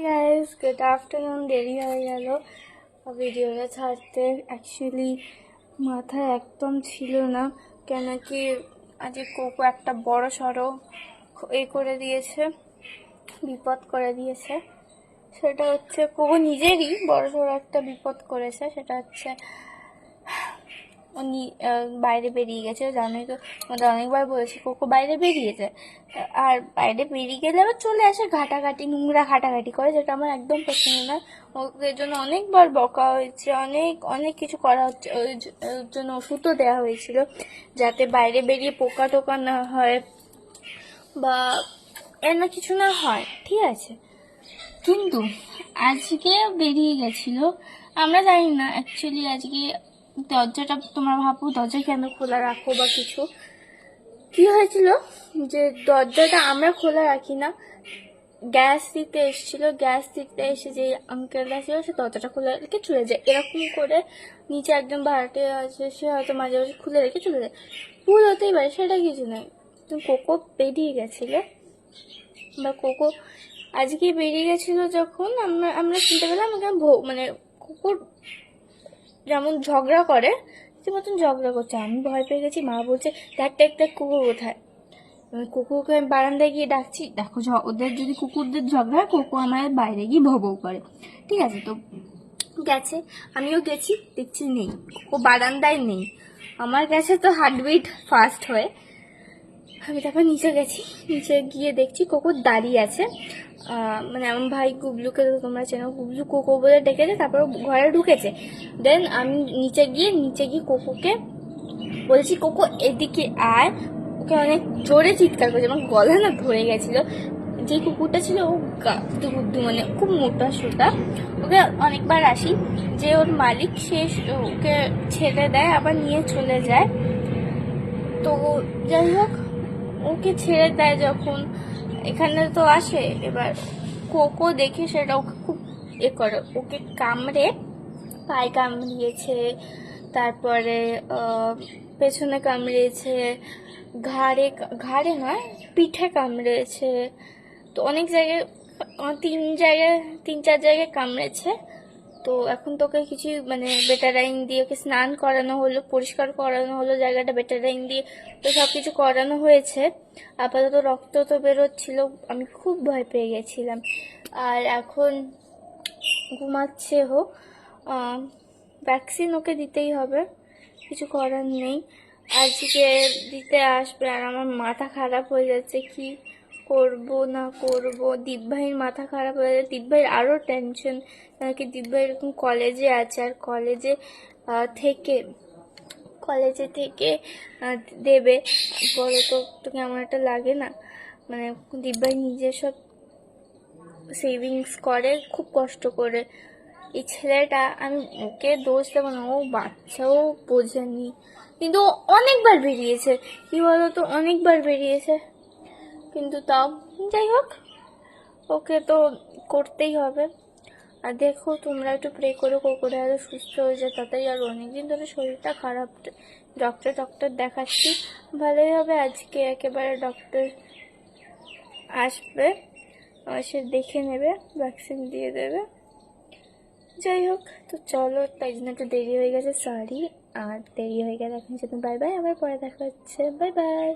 Guys, good afternoon. দেরি হয়ে গেল ভিডিওটা ছাড়তে। অ্যাকচুয়ালি মাথায় একদম ছিল না, কেন কি আজকে কোকো একটা বড় সড়ো করে দিয়েছে, বিপদ করে দিয়েছে। সেটা হচ্ছে কোকো নিজেরই বড় সড়ো একটা বিপদ করেছে। সেটা হচ্ছে উনি বাইরে বেরিয়ে গেছে। জানোই তো, আমাদের অনেকবার বলেছি কোকো বাইরে বেরিয়েছে। আর বাইরে বেরিয়ে গেলে আবার চলে আসে ঘাটাঘাটি, নোংরা ঘাটাঘাটি করে, যেটা আমার একদম পছন্দ নয়। ওদের জন্য অনেকবার বকা হয়েছে, অনেক অনেক কিছু করা হচ্ছে। ওই জন্য ওষুধও দেওয়া হয়েছিল যাতে বাইরে বেরিয়ে পোকা টোকা না হয় বা এর না কিছু না হয়, ঠিক আছে। কিন্তু আজকে বেরিয়ে গেছিল, আমরা জানি না অ্যাকচুয়ালি আজকে দরজাটা, তোমরা ভাবো দরজা কেন খোলা রাখো বা কিছু। কি হয়েছিল যে দরজাটা আমরা খোলা রাখি না, গ্যাস দিতে এসেছিল, গ্যাস দিতে এসে যে আঙ্কেলটা ছিল সে দরজাটা খুলে রেখে চলে যায়। এরকম করে নিচে একজন ভাড়াটে আছে, সে হয়তো মাঝে মাঝে খুলে রেখে চলে যায়। ভুল হতেই পারে, সেটা কিছু নয়। তুমি কোকো বেরিয়ে গেছিল বা কোকো আজকে বেরিয়ে গেছিল, যখন আমরা চিন্তা করলাম মানে কুকুর যেমন ঝগড়া করে সে মতন ঝগড়া করছে। আমি ভয় পেয়ে গেছি। মা বলছে দেখ দেখ দেখ কুকুর কোথায়। কুকুরকে আমি বারান্দায় গিয়ে ডাকছি, দেখো ওদের যদি কুকুরদের ঝগড়া হয় কোকো আমার বাইরে গিয়ে ভৌ ভৌ করে, ঠিক আছে। তো গেছে, আমিও গেছি, দেখছি নেই, কোকো বারান্দায় নেই। আমার কাছে তো হার্টবিট ফাস্ট হয়ে আমি তারপর নিচে গেছি। নিচে গিয়ে দেখছি কোকো দাঁড়িয়ে আছে। মানে আমার ভাই গুবলুকে তো তোমরা চেনো, গুবলু কোকো বলে ডেকেছে, তারপর ঘরে ঢুকেছে। দেন আমি নিচে গিয়ে কোকোকে বলছি কোকো এদিকে আয়। ওকে অনেক জোরে চিৎকার করেছে, আমার গলা না ধরে গেছিল। যে কুকুরটা ছিল ও বুদ্ধু, মানে খুব মোটা সোটা। ওকে অনেকবার আসি, যে ওর মালিক সে ওকে ছেড়ে দেয় আবার নিয়ে চলে যায়। তো যাই হোক, ওকে ছেড়ে দেয় যখন, এখানে তো আসে। এবার কোকো দেখে সেটা ওকে খুব করে, ওকে কামড়ে, পায়ে কামড়িয়েছে, তারপরে পেছনে কামড়িয়েছে, ঘাড়ে নয় পিঠে কামড়েছে। তো অনেক জায়গায়, তিন চার জায়গায় কামড়েছে। তো এখন তোকে কিছু মানে বেটারাইন দিয়ে ওকে স্নান করানো হলো, পরিষ্কার করানো হলো জায়গাটা বেটারাইন দিয়ে, তো সব কিছু করানো হয়েছে। আপাতত রক্ত তো বেরোচ্ছিল, আমি খুব ভয় পেয়ে গেছিলাম। আর এখন ঘুমাচ্ছে ও। ভ্যাকসিন ওকে দিতেই হবে, কিছু করার নেই। আজকে দিতে আসবে আর আমার মাথা খারাপ হয়ে যাচ্ছে, কি করব না করব। দীপভাইয়ের মাথা খারাপ হয়ে যাচ্ছে, দীপভাইয়ের আরও টেনশন, নাকি দীপভাই এরকম কলেজে আছে, আর কলেজে থেকে দেবে। বলো তো, কেমন একটা লাগে না? মানে দীপভাই নিজে সব সেভিংস করে খুব কষ্ট করে। এই ছেলেটা, আমি ওকে দোষ দেবো না, ও বাচ্চাও বোঝেনি, কিন্তু অনেকবার বেরিয়েছে। কি বলতো, অনেকবার বেরিয়েছে, কিন্তু তাও যাই হোক, ওকে তো করতেই হবে। আর দেখো, তোমরা একটু প্রে করো কোকোটা আরো সুস্থ হয়ে যায় তাড়াতাড়ি। আর অনেকদিন ধরে শরীরটা খারাপ, ডক্টর দেখাচ্ছি, ভালোই হবে। আজকে একেবারে ডক্টর আসবে, সে দেখে নেবে, ভ্যাকসিন দিয়ে দেবে। যাই হোক, তো চলো, তাই জন্য একটু দেরি হয়ে গেছে, সরি। আর দেরি হয়ে গেলে এখন যদি বাই বাই, আবার পরে দেখা হচ্ছে, বাই বাই।